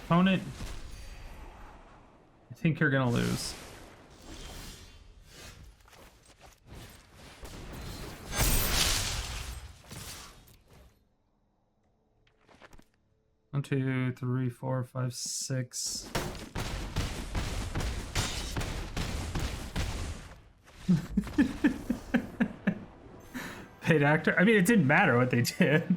Opponent, I think you're gonna lose. One, two, three, four, five, six. Paid actor. I mean, it didn't matter what they did.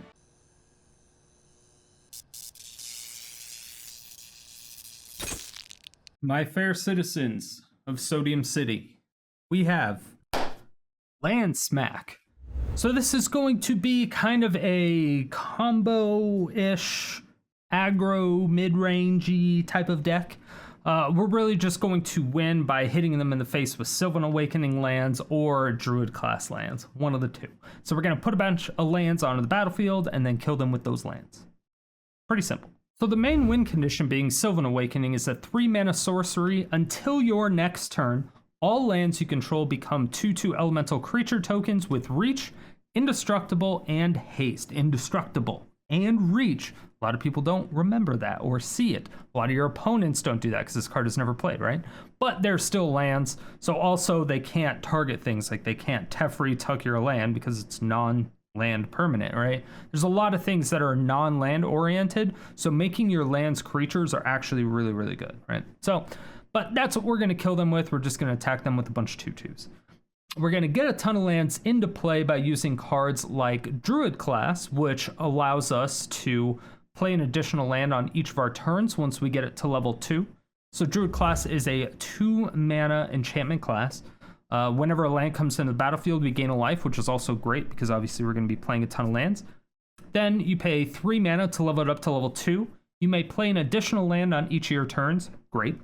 My fair citizens of Sodium City, we have Land Smack. So this is going to be kind of a combo-ish, aggro, mid-rangey type of deck. We're really just going to win by hitting them in the face with Sylvan Awakening lands or Druid Class lands, one of the two. So we're going to put a bunch of lands onto the battlefield and then kill them with those lands. Pretty simple. So the main win condition being Sylvan Awakening is a 3-mana sorcery. Until your next turn, all lands you control become 2/2 elemental creature tokens with reach, indestructible, and haste. Indestructible and reach. A lot of people don't remember that or see it. A lot of your opponents don't do that because this card is never played, right? But they're still lands. So also they can't target things like they can't Teferi tuck your land because it's non-land permanent, right? There's a lot of things that are non-land oriented. So making your lands creatures are actually really, really good, right? So, but that's what we're going to kill them with. We're just going to attack them with a bunch of 2/2s. We're going to get a ton of lands into play by using cards like Druid Class, which allows us to play an additional land on each of our turns once we get it to level 2. So Druid Class is a 2-mana enchantment class. Whenever a land comes into the battlefield, we gain a life, which is also great because obviously we're going to be playing a ton of lands. Then you pay 3 mana to level it up to level 2. You may play an additional land on each of your turns. Great.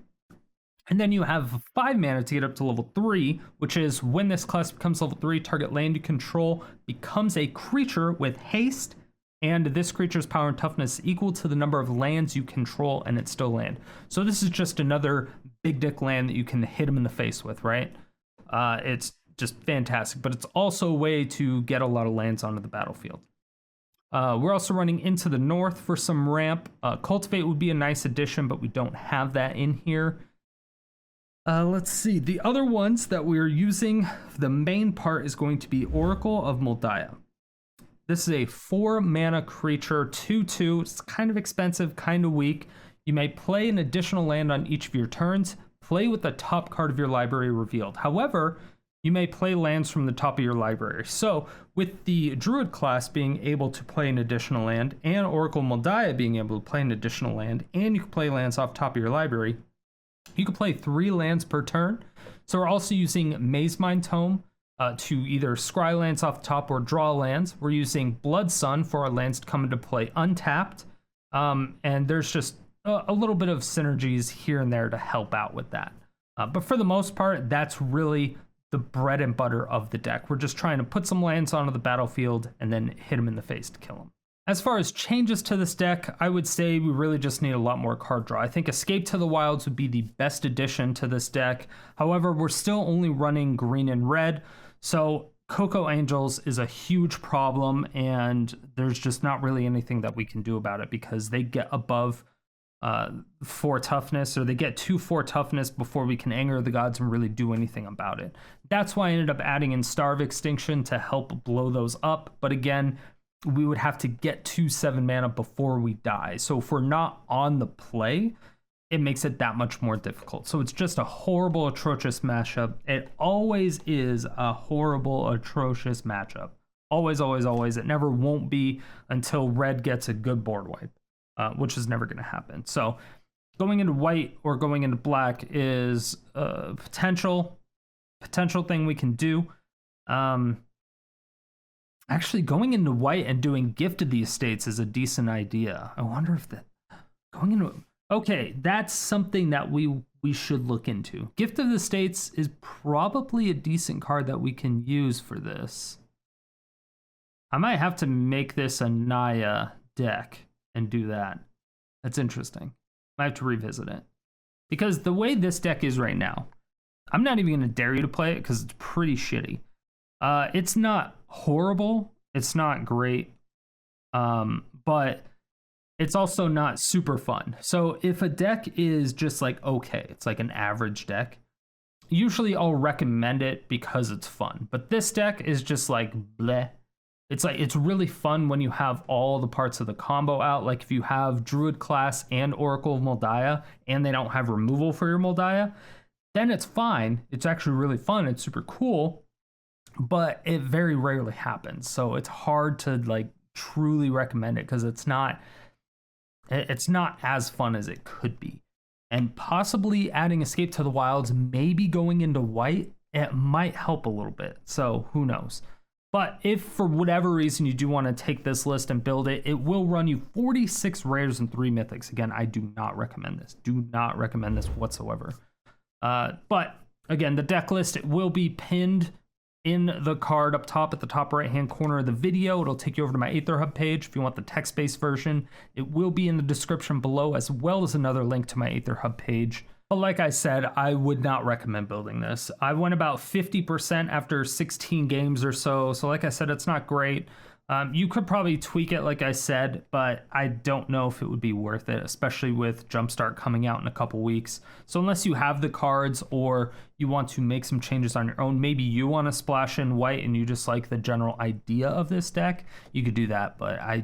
And then you have 5 mana to get up to level 3, which is when this class becomes level 3, target land you control becomes a creature with haste, and this creature's power and toughness is equal to the number of lands you control, and it's still land. So this is just another big dick land that you can hit them in the face with, right? It's just fantastic, but it's also a way to get a lot of lands onto the battlefield. We're also running into the north for some ramp. Cultivate would be a nice addition, but we don't have that in here. Let's see. The other ones that we're using, the main part is going to be Oracle of Mul Daya. This is a 4-mana creature, 2/2. It's kind of expensive, kind of weak. You may play an additional land on each of your turns. Play with the top card of your library revealed. However, you may play lands from the top of your library. So with the Druid Class being able to play an additional land and Oracle Mul Daya being able to play an additional land, and you can play lands off top of your library, you can play 3 lands per turn. So we're also using Mazemind Tome to either scry lands off the top or draw lands. We're using Blood Sun for our lands to come into play untapped. And there's just a little bit of synergies here and there to help out with that. But for the most part, that's really the bread and butter of the deck. We're just trying to put some lands onto the battlefield and then hit them in the face to kill them. As far as changes to this deck, I would say we really just need a lot more card draw. I think Escape to the Wilds would be the best addition to this deck. However, we're still only running green and red, so Coco Angels is a huge problem, and there's just not really anything that we can do about it because they get above 4 toughness, or they get to 4 toughness before we can anger the gods and really do anything about it. That's why I ended up adding in Star of Extinction to help blow those up, but again, we would have to get to 7 mana before we die. So if we're not on the play, it makes it that much more difficult. So it's just a horrible, atrocious matchup. It always is a horrible, atrocious matchup. Always, always, always. It never won't be until red gets a good board wipe, which is never going to happen. So going into white or going into black is a potential thing we can do. Actually, going into white and doing Gift of the Estates is a decent idea. I wonder if that going into okay, that's something that we should look into. Gift of the Estates is probably a decent card that we can use for this. I might have to make this a Naya deck and do that. That's interesting. I have to revisit it because the way this deck is right now, I'm not even going to dare you to play it because it's pretty shitty. It's not horrible. It's not great. But it's also not super fun. So if a deck is just like okay, it's like an average deck, usually I'll recommend it because it's fun. But this deck is just like bleh. It's like it's really fun when you have all the parts of the combo out. Like if you have Druid Class and Oracle of Mul Daya and they don't have removal for your Mul Daya, then it's fine. It's actually really fun. It's super cool, but it very rarely happens. So it's hard to like truly recommend it because it's not as fun as it could be. And possibly adding Escape to the Wilds, maybe going into white, it might help a little bit. So who knows? But if for whatever reason you do want to take this list and build it, it will run you 46 rares and 3 mythics. Again, I do not recommend this. Do not recommend this whatsoever. But again, the deck list, it will be pinned in the card up top at the top right hand corner of the video. It'll take you over to my Aether Hub page if you want the text-based version. It will be in the description below, as well as another link to my Aether Hub page. But like I said, I would not recommend building this. I went about 50% after 16 games or so. So like I said, it's not great. You could probably tweak it, like I said, but I don't know if it would be worth it, especially with Jumpstart coming out in a couple weeks. So unless you have the cards or you want to make some changes on your own, maybe you want to splash in white and you just like the general idea of this deck, you could do that. But I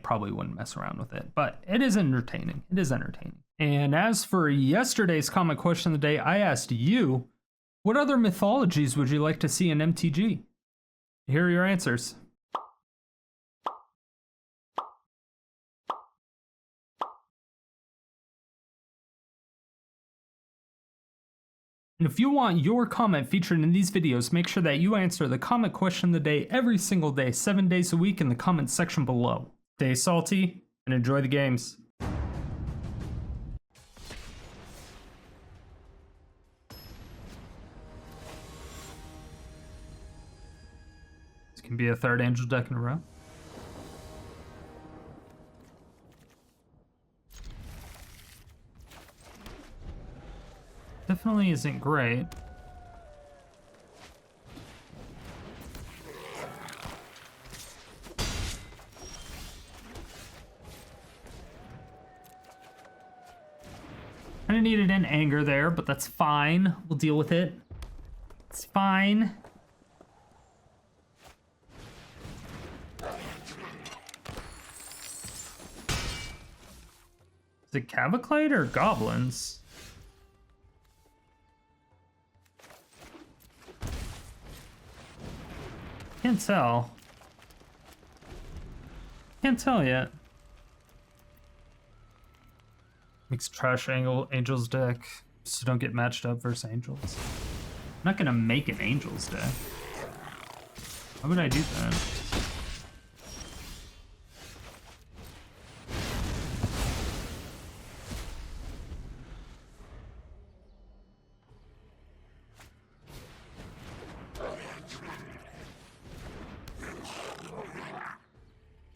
probably wouldn't mess around with it. But it is entertaining. It is entertaining. And as for yesterday's comment question of the day, I asked you, what other mythologies would you like to see in MTG? Here are your answers. And if you want your comment featured in these videos, make sure that you answer the comment question of the day every single day, 7 days a week in the comment section below. Stay salty and enjoy the games. This can be a third Angel deck in a row. Definitely isn't great. Kinda needed an anger there, but that's fine. We'll deal with it. It's fine. Is it Cavaclade or Goblins? Can't tell. Can't tell yet. Makes trash Angels deck so don't get matched up versus Angels. I'm not gonna make an Angels deck. Why would I do that?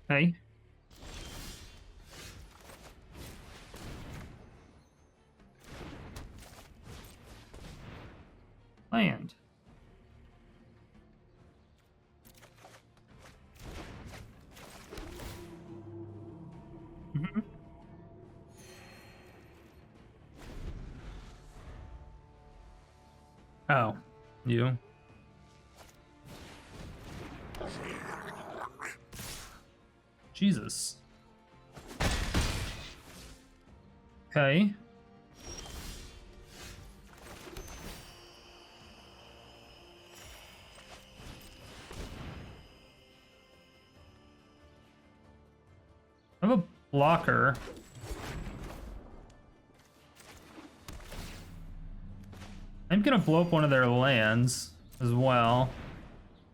Hey. Land. Oh, you. Jesus. Okay. I have a blocker. I'm gonna blow up one of their lands as well,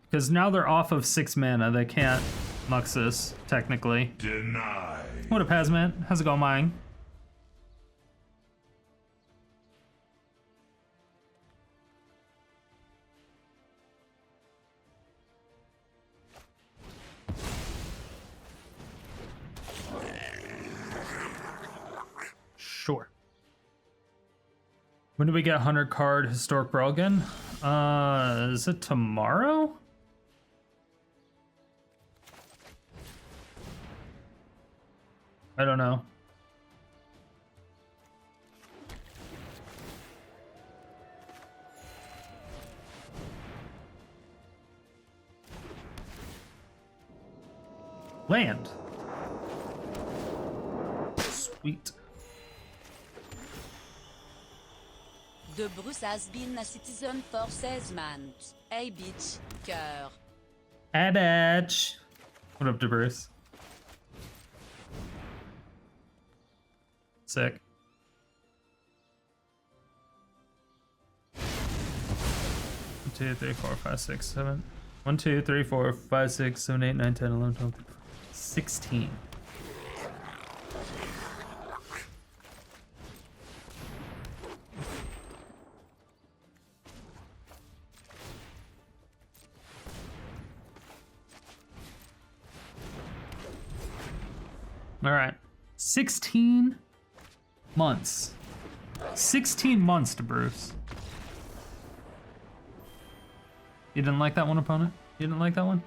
because now they're off of 6 mana. They can't Muxus, technically. Denied. What up, Hazmat? How's it going, mine? Sure. When do we get 100 card Historic Brawl again? Is it tomorrow? I don't know. Land. Sweet. De Bruce has been a citizen for 16 months. Hey bitch, cœur. Hey bitch. What up, to Bruce? Sick. One, 2, 3, 4, 5, 6, 7. 1, 2, 3, 4, 5, 6, 7, 8, 9, 10, 11, 12, 16. All right. 16 months. 16 months to Bruce. You didn't like that one, opponent? You didn't like that one?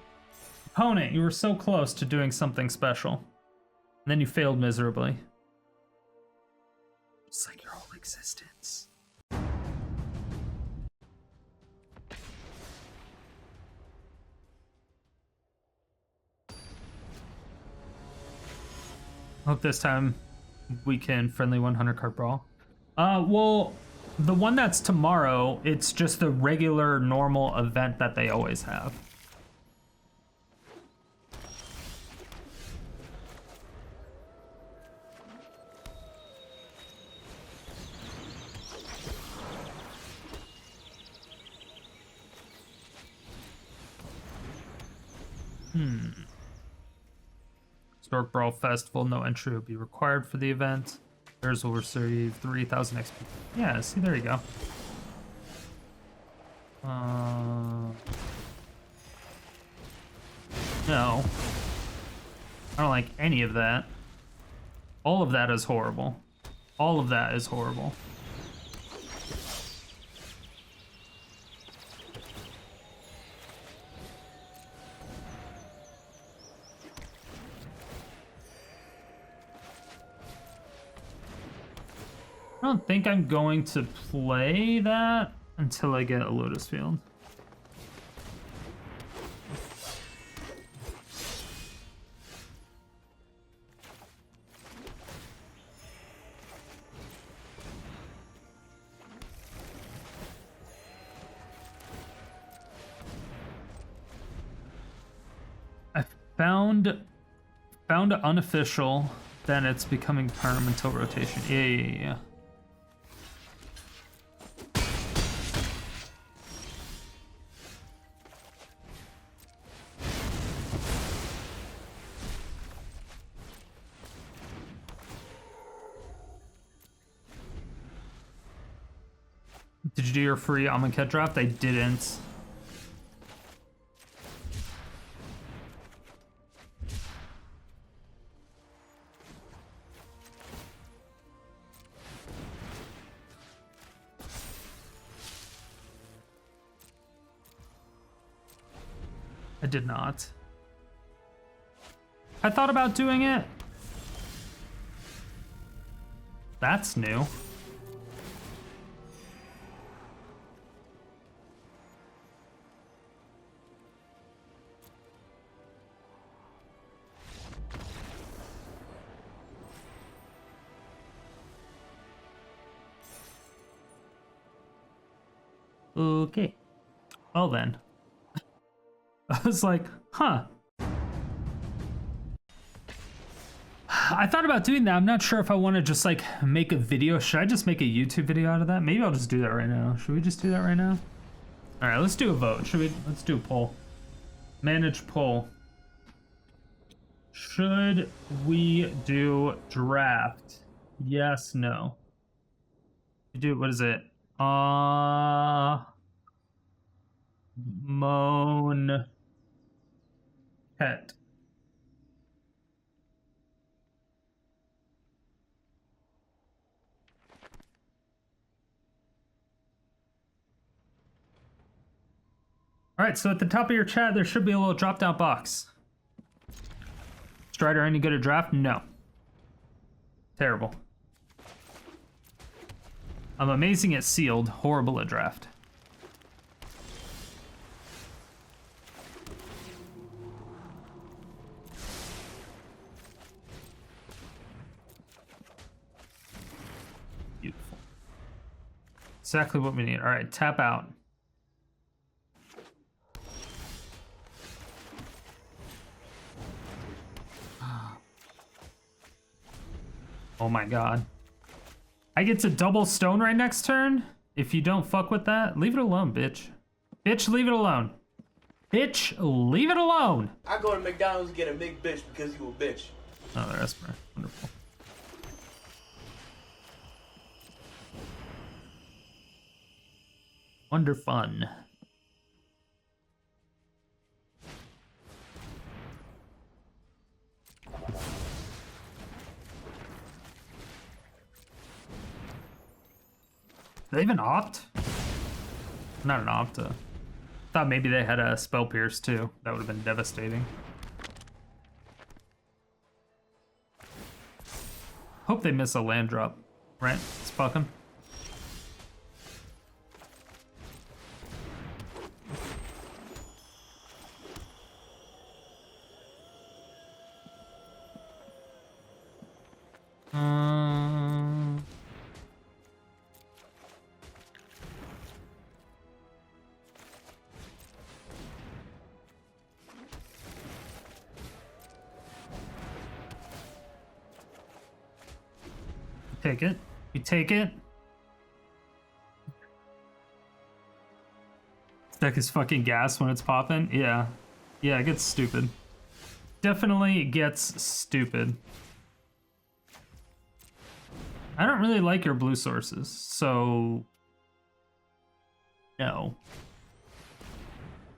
Opponent, you were so close to doing something special. And then you failed miserably. Just like your whole existence. Hope this time we can friendly 100 card brawl. Well, the one that's tomorrow, it's just the regular normal event that they always have. Stork Brawl Festival, no entry will be required for the event. Players will receive 3,000 XP. Yeah, see, there you go. No. I don't like any of that. All of that is horrible. All of that is horrible. I don't think I'm going to play that until I get a Lotus Field. I found unofficial, then it's becoming permanent rotation. Yeah. Did you do your free Amonkhet draft? I didn't. I did not. I thought about doing it. That's new. Okay. Well then. I was like, huh. I thought about doing that. I'm not sure if I want to just like make a video. Should I just make a YouTube video out of that? Maybe I'll just do that right now. Should we just do that right now? All right, let's do a vote. Let's do a poll. Manage poll. Should we do draft? Yes, no. What is it? Moan Pet. All right, so at the top of your chat, there should be a little drop-down box. Strider, any good at draft? No. Terrible. I'm amazing at sealed, horrible at draft. Beautiful. Exactly what we need. All right, tap out. Oh my god. I get to double stone right next turn? If you don't fuck with that, leave it alone, bitch. Bitch, leave it alone. Bitch, leave it alone. I go to McDonald's and get a McBitch because you a bitch. Oh, the Esper. Wonderful. Wonder fun. Do they even opt? Not an opt. Thought maybe they had a spell pierce too. That would have been devastating. Hope they miss a land drop. Right? Let's fuck them. Take it. You take it. Deck is fucking gas when it's popping. Yeah. Yeah, it gets stupid. Definitely gets stupid. I don't really like your blue sources, so no.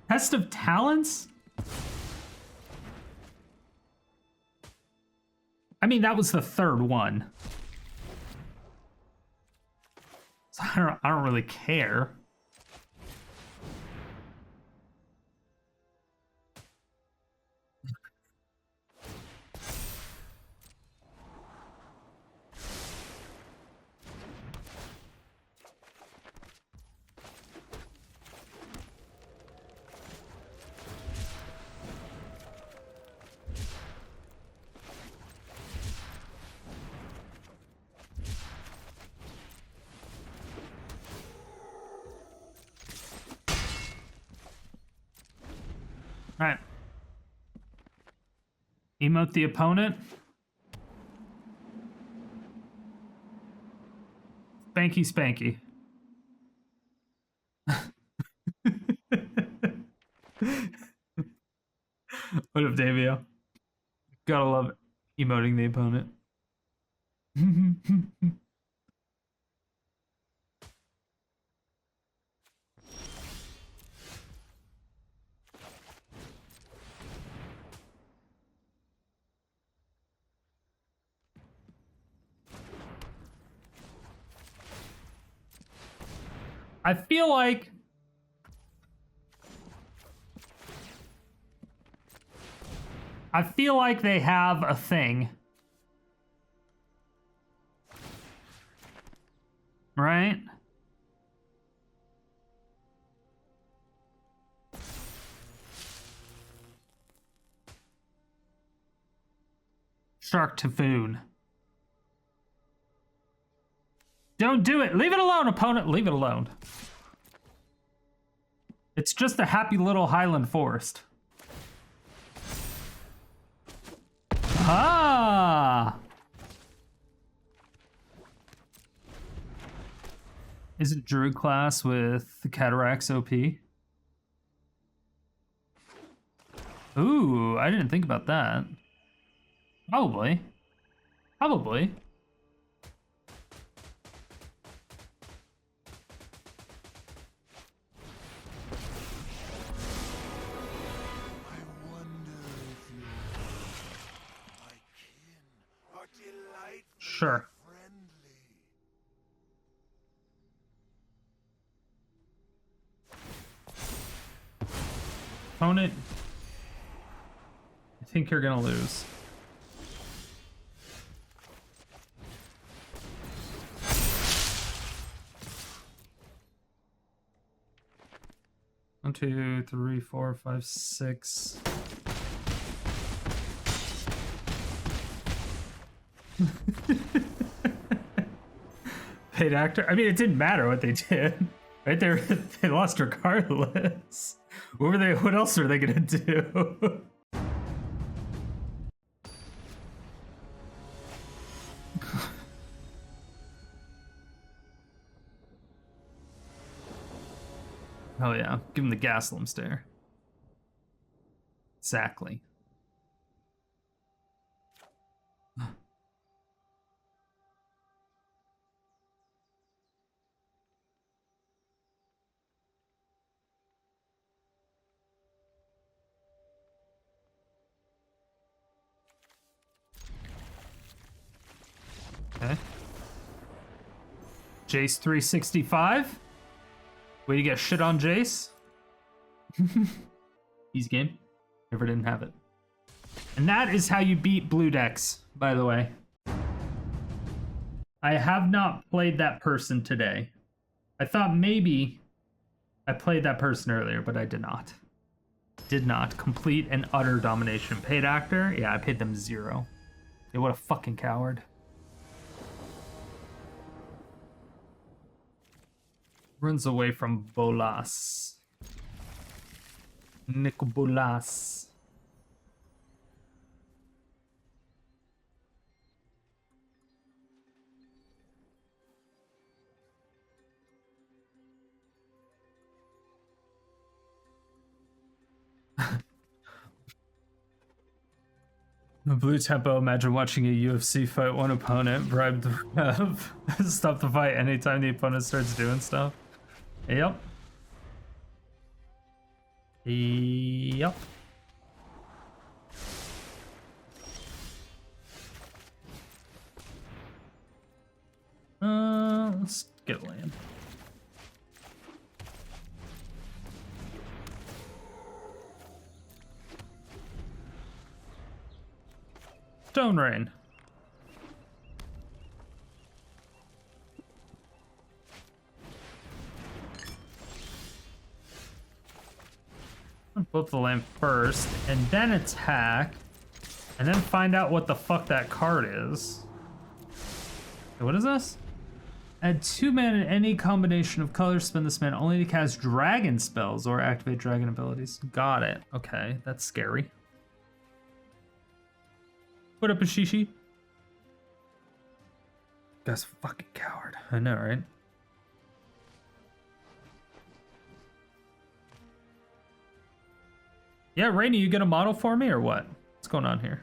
Test of Talents? I mean, that was the third one. So I don't really care. All right. Emote the opponent. Spanky spanky. What up, Davio? Gotta love it. Emoting the opponent. I feel like they have a thing. Right? Shark Typhoon. Don't do it. Leave it alone, opponent. Leave it alone. It's just a happy little Highland Forest. Ah! Isn't Druid Class with the Cataracts OP? Ooh, I didn't think about that. Probably. Probably. Sure. Opponent, I think you're gonna lose. 2, 3, 4, 5, 6. Paid actor. I mean, it didn't matter what they did, right? They lost regardless. What else were they gonna do? Oh yeah, give him the Gaslam stare. Exactly. Okay. Jace 365. Way to get shit on Jace. Easy game. Never didn't have it. And that is how you beat blue decks, by the way. I have not played that person today. I thought maybe I played that person earlier, but I did not. Did not. Complete and utter domination. Paid actor? Yeah, I paid them 0. Yeah, what a fucking coward. Runs away from Bolas. Nicobolas. The blue tempo, imagine watching a UFC fight one opponent, bribe the ref, stop the fight anytime the opponent starts doing stuff. Yep. Yep. Let's get a land. Stone Rain. Flip the land first, and then attack, and then find out what the fuck that card is. Okay, what is this? Add 2 mana in any combination of colors. Spend this mana only to cast dragon spells or activate dragon abilities. Got it. Okay, that's scary. What up, Ashishi? Guy's a fucking coward. I know, right? Yeah, Rainy, you get a model for me or what? What's going on here?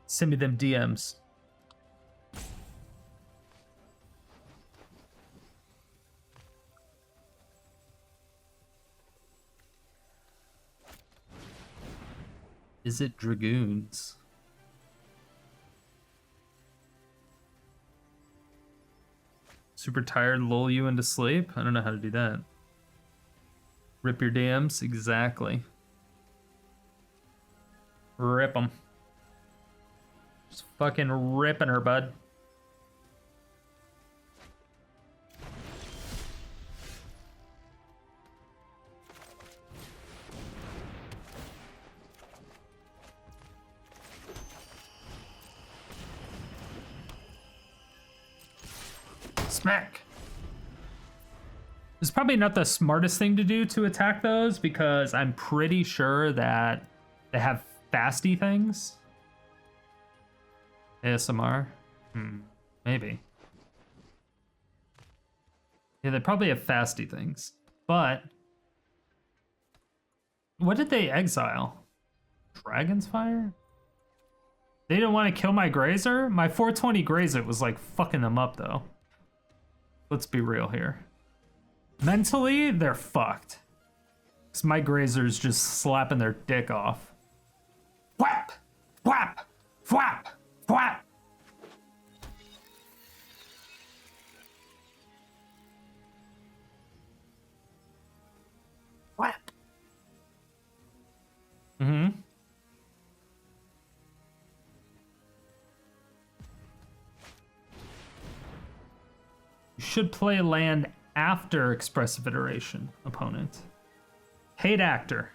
Send me them DMs. Is it Dragoons? Super tired, lull you into sleep? I don't know how to do that. Rip your DMs? Exactly. Rip them. Just fucking ripping her, bud. Smack. It's probably not the smartest thing to do to attack those because I'm pretty sure that they have fasty things. ASMR? Maybe. Yeah, they probably have fasty things. But what did they exile? Dragon's Fire? They didn't want to kill my Grazer? My 420 Grazer was like fucking them up though. Let's be real here. Mentally, they're fucked. Because my Grazer's just slapping their dick off. Whap! Whap! Whap! Whap! Whap! should play land after Expressive Iteration, opponent. Paid actor.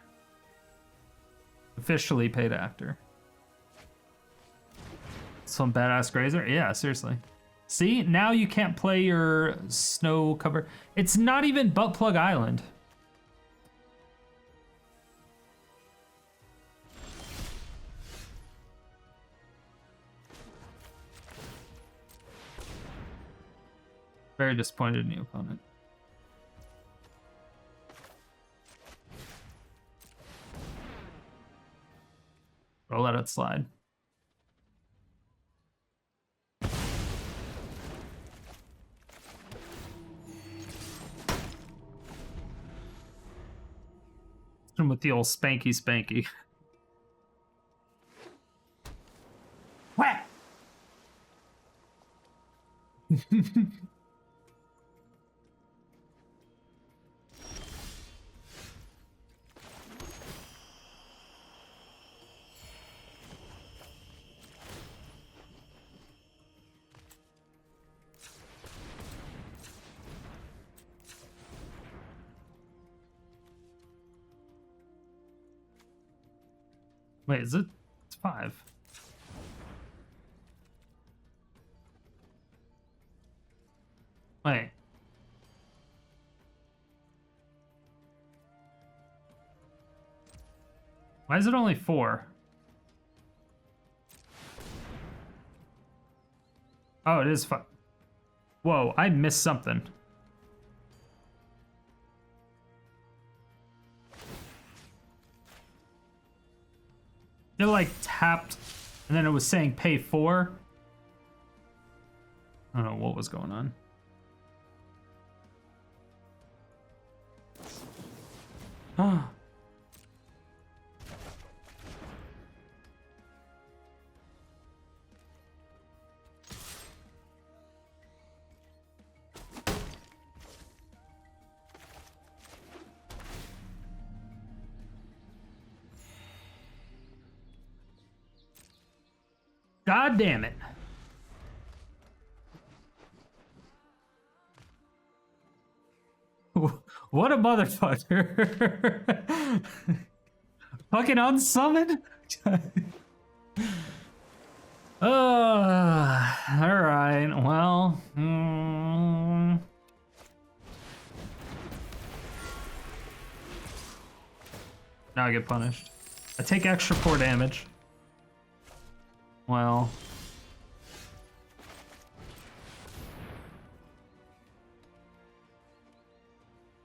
Officially paid actor. Some badass Grazer? Yeah, seriously. See, now you can't play your snow cover. It's not even Butt Plug Island. Very disappointed in you, opponent. Or let it slide. With the old spanky. Whack! Wait, is it? It's 5. Wait. Why is it only 4? Oh, it is 5. Whoa, I missed something. It like tapped, and then it was saying pay 4. I don't know what was going on. Ah. God damn it. What a motherfucker. Fucking unsummon? Alright, well. Now I get punished. I take extra 4 damage. Well.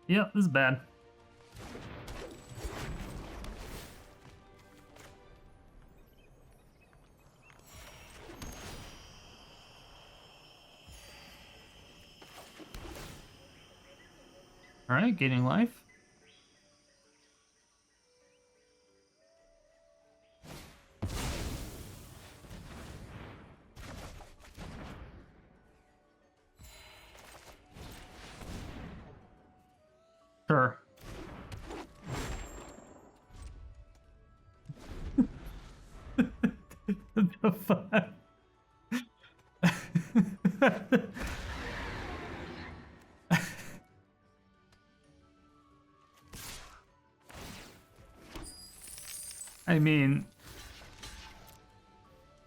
Yep, this is bad. All right, gaining life. Sure. The fuck? I mean,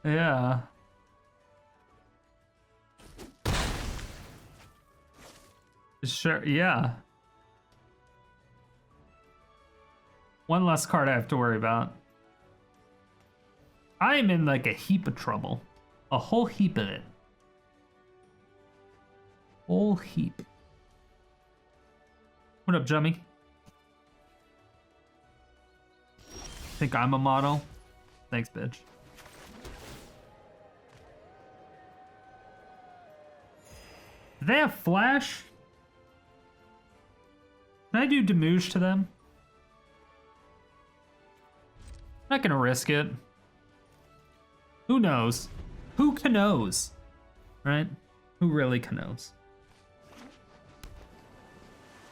yeah. Sure, yeah. One less card I have to worry about. I am in like a heap of trouble. A whole heap of it. Whole heap. What up, Jummy? Think I'm a model? Thanks, bitch. Do they have flash? Can I do Demouge to them? Not gonna risk it. Who knows? Who knows? Right? Who really knows?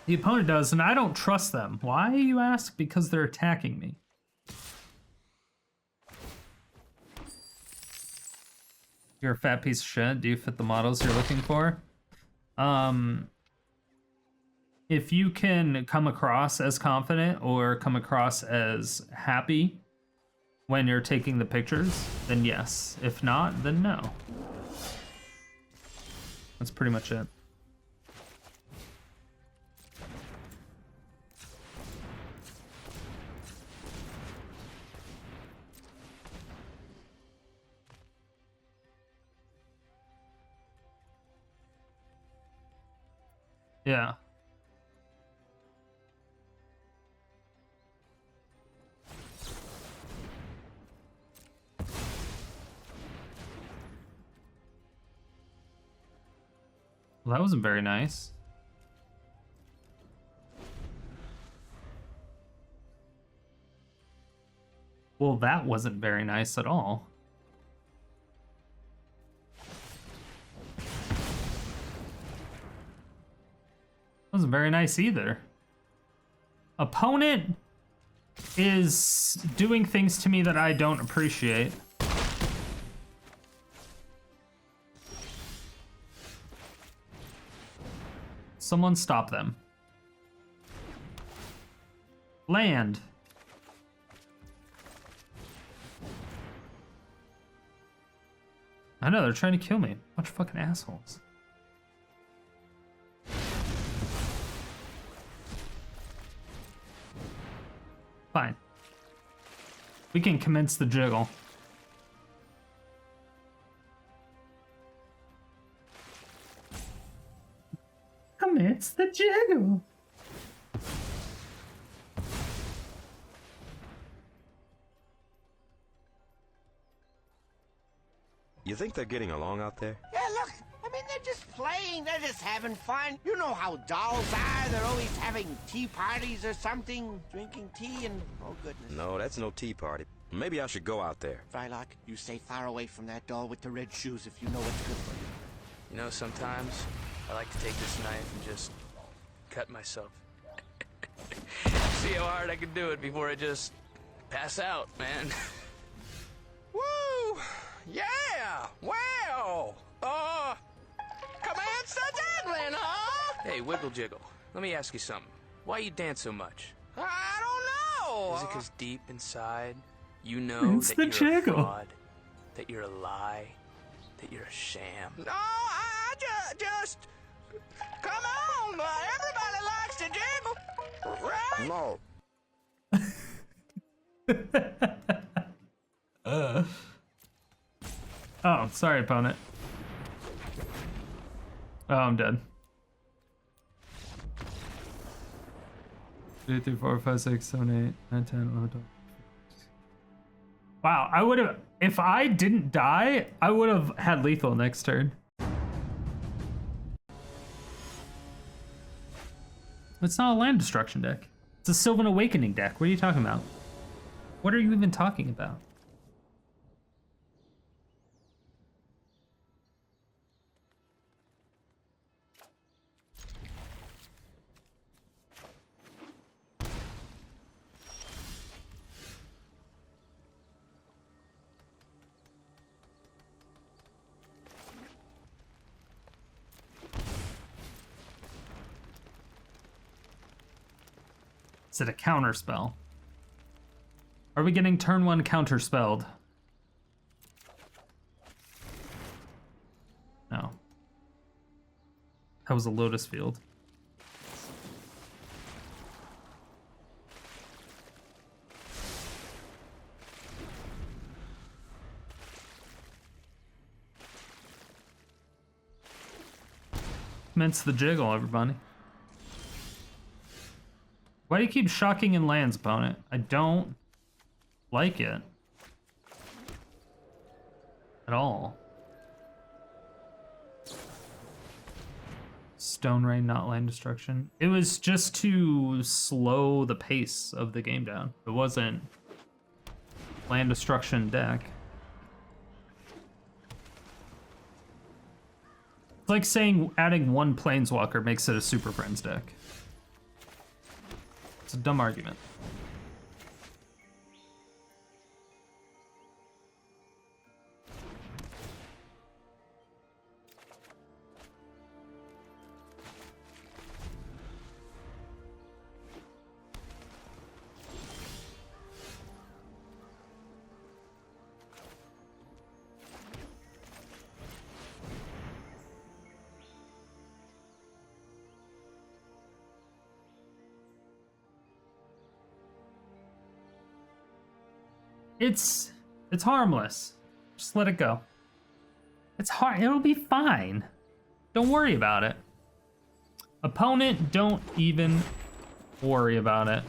The opponent does, and I don't trust them. Why, you ask? Because they're attacking me. You're a fat piece of shit. Do you fit the models you're looking for? If you can come across as confident or come across as happy when you're taking the pictures, then yes. If not, then no. That's pretty much it. Yeah. Well, that wasn't very nice. Well, that wasn't very nice at all. Wasn't very nice either. Opponent is doing things to me that I don't appreciate. Someone stop them. Land. I know, they're trying to kill me. Bunch of fucking assholes. Fine. We can commence the jiggle. Commence the jiggle. You think they're getting along out there? Yeah, look, I mean, they're just playing, they're just having fun. You know how dolls are, they're always having tea parties or something, drinking tea and, oh goodness. No, that's no tea party. Maybe I should go out there. Frylock, you stay far away from that doll with the red shoes if you know what's good for you. You know, sometimes I like to take this knife and just cut myself. See how hard I can do it before I just pass out, man. Woo! Yeah! Well! Commence the jiggling, huh? Hey, Wiggle Jiggle, let me ask you something. Why you dance so much? I don't know! Is it because deep inside, you know It's that the you're a jiggle. fraud, that you're a lie, that you're a sham? No, I just... Come on! Everybody likes to jiggle, right? No. Oh, sorry, opponent. Oh, I'm dead. 2, 3, 4, 5, 6, 7, 8, 9, 10, 11, 12. Wow, I would have... If I didn't die, I would have had lethal next turn. It's not a land destruction deck. It's a Sylvan Awakening deck. What are you talking about? What are you even talking about? Is it a counter spell? Are we getting turn 1 counter spelled? No. That was a Lotus Field. Commence the jiggle, everybody. Why do you keep shocking in lands, opponent? I don't like it. At all. Stone Rain, not land destruction. It was just to slow the pace of the game down. It wasn't land destruction deck. It's like saying adding 1 Planeswalker makes it a Super Friends deck. It's a dumb argument. It's harmless. Just let it go. It's hard. It'll be fine. Don't worry about it. Opponent, don't even worry about it.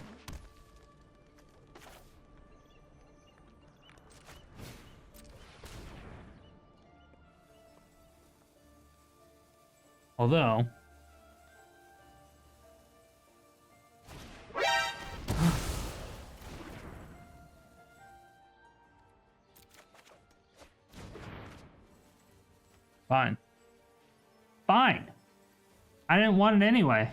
Although... Fine. Fine. I didn't want it anyway.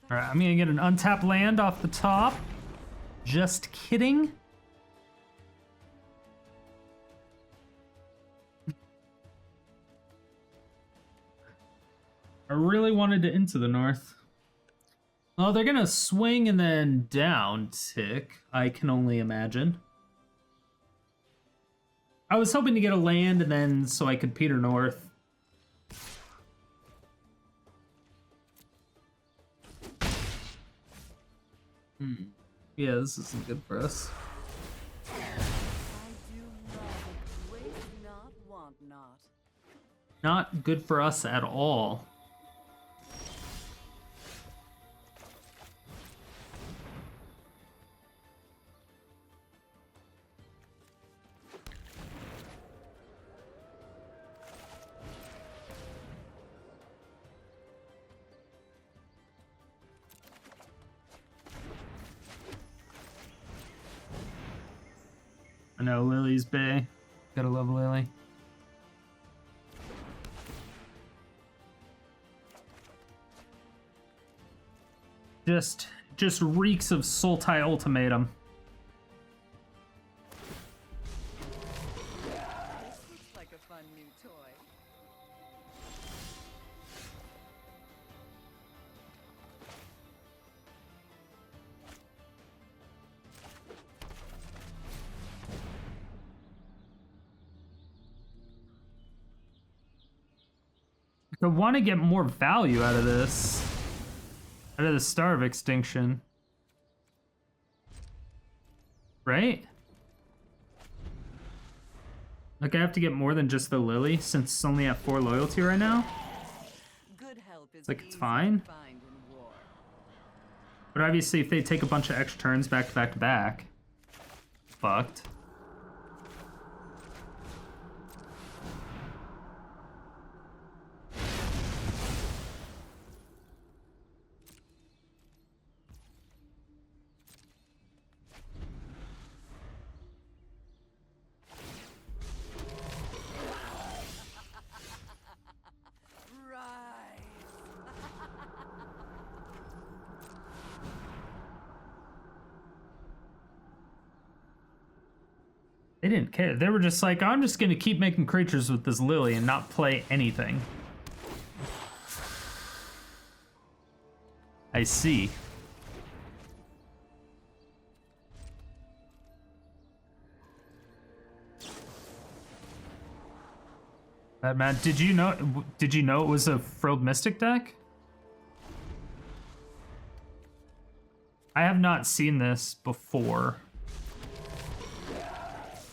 All right, I'm gonna get an untapped land off the top. Just kidding. I really wanted to Into the North. Oh, they're gonna swing and then down tick, I can only imagine. I was hoping to get a land and then so I could Peter North. Yeah, this isn't good for us. I do love a great not want not. Not good for us at all. I know, Lily's Bay. Gotta love Lily. Just reeks of Sultai Ultimatum. This looks like a fun new toy. I want to get more value out of this. Out of the Star of Extinction. Right? Like, I have to get more than just the Lily, since it's only at 4 loyalty right now. Good help is It's like, it's easy fine. to find in war. But obviously, if they take a bunch of extra turns back to back to back, fucked. They didn't care. They were just like, I'm just gonna keep making creatures with this Lily and not play anything. I see. Man, did you know it was a Frilled Mystic deck? I have not seen this before.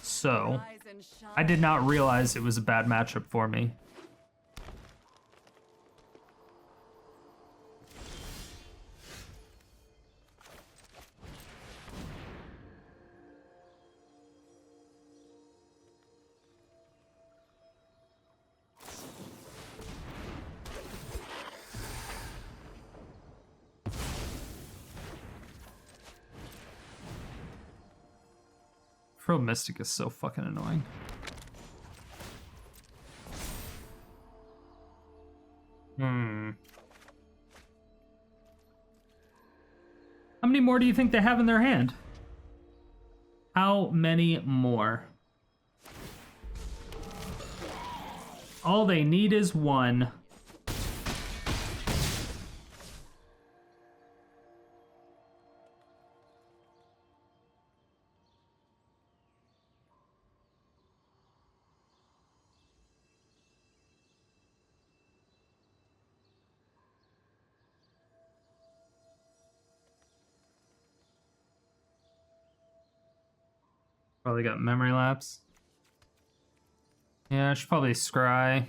So, Rise and shine. I did not realize it was a bad matchup for me. Frilled Mystic is so fucking annoying. How many more do you think they have in their hand? How many more? All they need is one. Probably got memory lapse. Yeah, I should probably scry.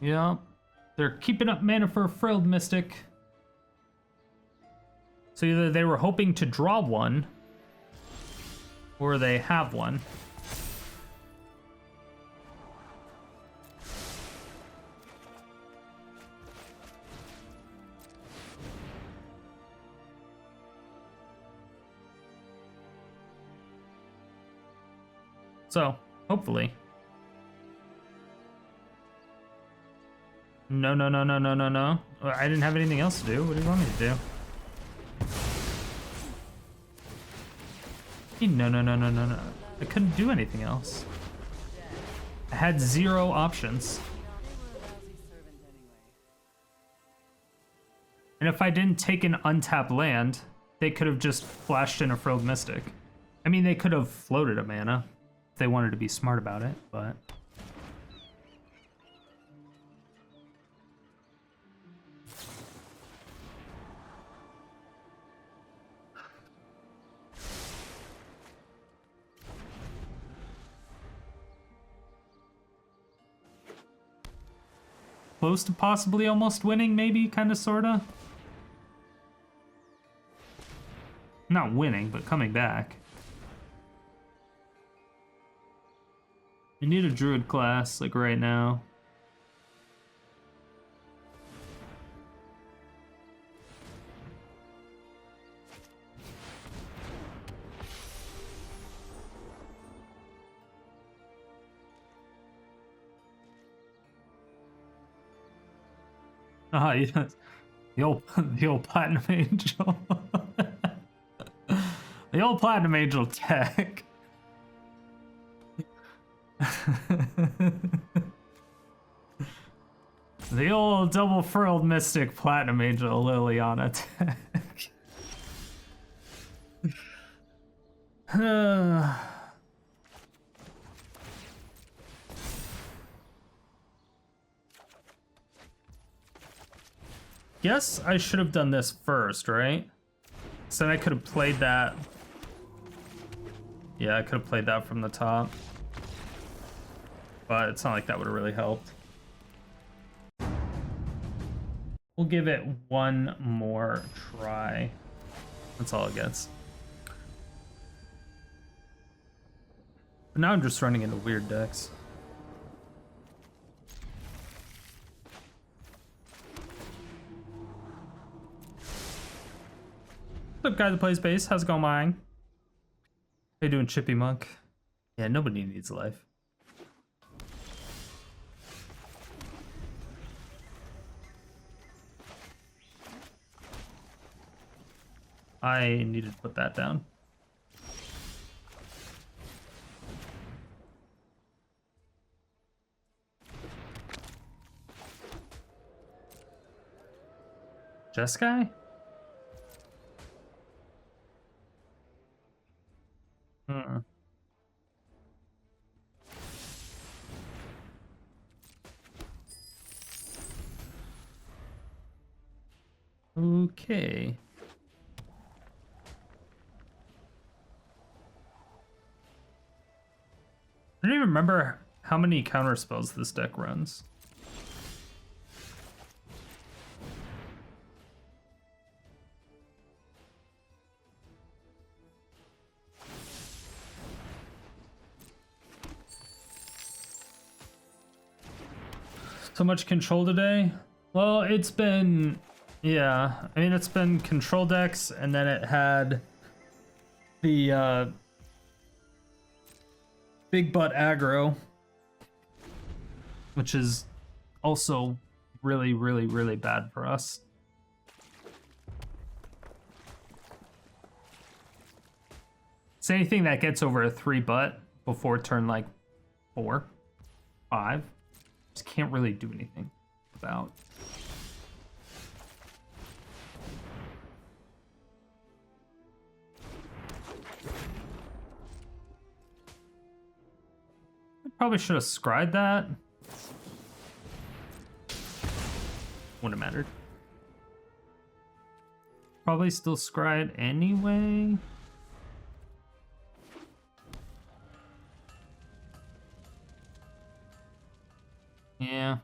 Yeah, they're keeping up mana for a Frilled Mystic. So either they were hoping to draw one, or they have one. So, hopefully. No, no, no, no, no, no, no. I didn't have anything else to do. What do you want me to do? No, no, no, no, no, no. I couldn't do anything else. I had 0 options. And if I didn't take an untapped land, they could have just flashed in a Frilled Mystic. I mean, they could have floated a mana if they wanted to be smart about it, but... Close to possibly almost winning, maybe, kind of, sort of. Not winning, but coming back. You need a Druid Class, like, right now. Ah, yeah. The old Platinum Angel. The old Platinum Angel tech. The old double Frilled Mystic Platinum Angel Liliana tech. Guess I should have done this first, right? So then I could have played that. Yeah, I could have played that from the top. But it's not like that would have really helped. We'll give it one more try. That's all it gets. But now I'm just running into weird decks. What's up, guy that plays bass? How's it going, Mine? How you doing, Chippy Monk? Yeah, nobody needs life. I needed to put that down. Jeskai? Okay. I don't even remember how many counter spells this deck runs. So much control today? Well, it's been, yeah, I mean, it's been control decks, and then it had the big butt aggro, which is also really, really, really bad for us. It's anything that gets over a 3 butt before turn like 4, 5. just can't really do anything about. I probably should have scried that. Wouldn't have mattered. Probably still scried anyway. Yeah.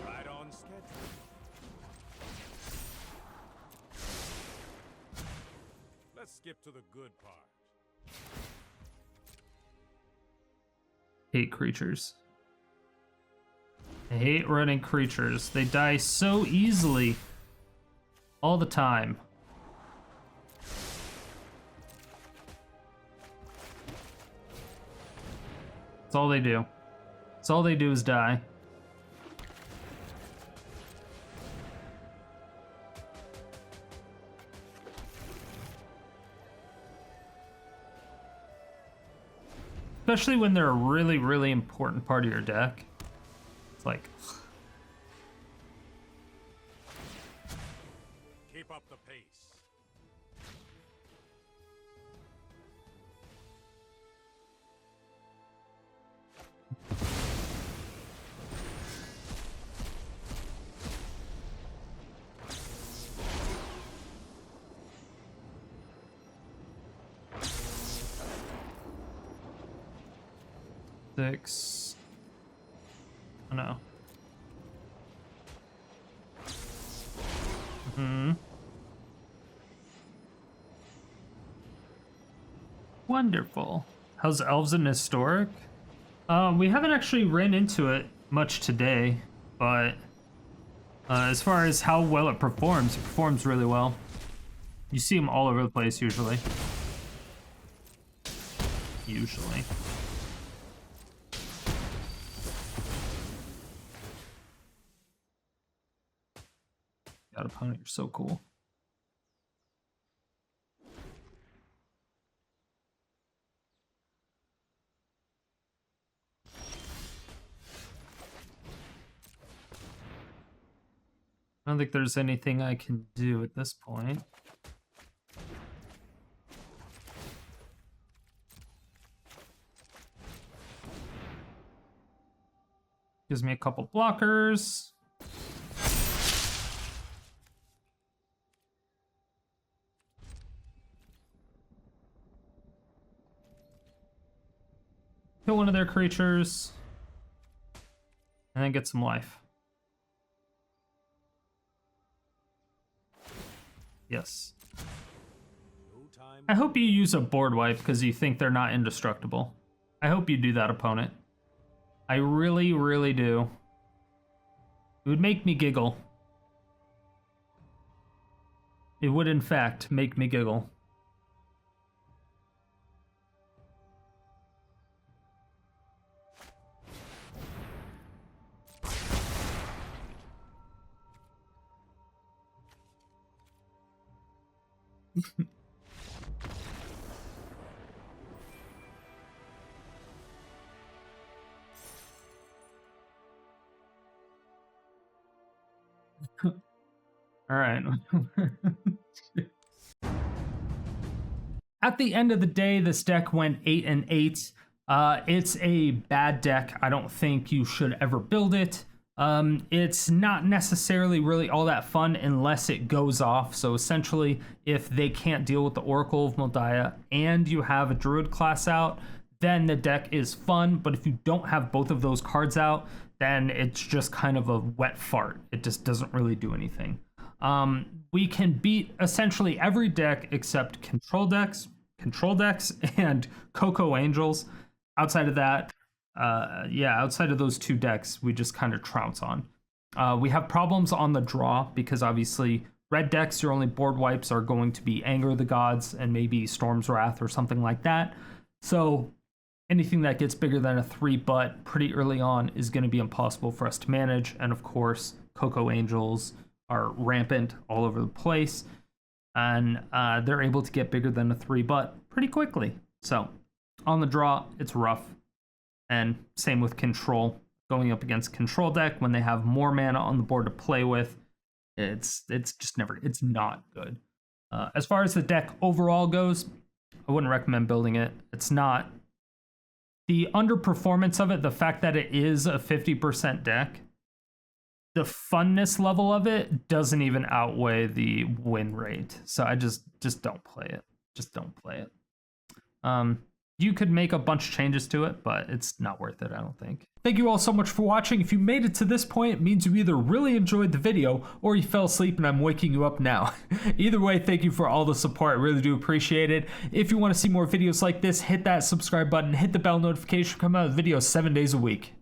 Right on schedule. Let's skip to the good part. Hate creatures. I hate running creatures. They die so easily. All the time. That's all they do. That's all they do is die. Especially when they're a really, really important part of your deck. It's like... Keep up the pace. Six. Oh no. Wonderful. How's elves and historic? We haven't actually ran into it much today, but as far as how well it performs really well. You see them all over the place usually. God, opponent, you're so cool. I don't think there's anything I can do at this point. Gives me a couple blockers. Kill one of their creatures. And then get some life. Yes. I hope you use a board wipe because you think they're not indestructible. I hope you do that, opponent. I really, really do. It would make me giggle. It would, in fact, make me giggle. All right. At the end of the day, this deck went 8-8. It's a bad deck. I don't think you should ever build it. It's not necessarily really all that fun unless it goes off. So essentially, if they can't deal with the Oracle of Mul Daya and you have a Druid Class out, then the deck is fun. But if you don't have both of those cards out, then it's just kind of a wet fart. It just doesn't really do anything. We can beat essentially every deck except control decks, and Coco Angels. Outside of that, outside of those two decks, we just kind of trounce on. We have problems on the draw because obviously red decks, your only board wipes are going to be Anger of the Gods and maybe Storm's Wrath or something like that. So anything that gets bigger than a 3-butt pretty early on is going to be impossible for us to manage. And of course, Coco Angels are rampant all over the place. and they're able to get bigger than a 3 pretty quickly. So on the draw, it's rough. And same with control. Going up against control deck when they have more mana on the board to play with, it's just never, it's not good. As far as the deck overall goes, I wouldn't recommend building it. It's not, the underperformance of it, the fact that it is a 50% deck, the funness level of it doesn't even outweigh the win rate. So I just don't play it. Just don't play it. You could make a bunch of changes to it, but it's not worth it, I don't think. Thank you all so much for watching. If you made it to this point, it means you either really enjoyed the video or you fell asleep and I'm waking you up now. Either way, thank you for all the support. I really do appreciate it. If you want to see more videos like this, hit that subscribe button, hit the bell notification, come out with videos 7 days a week.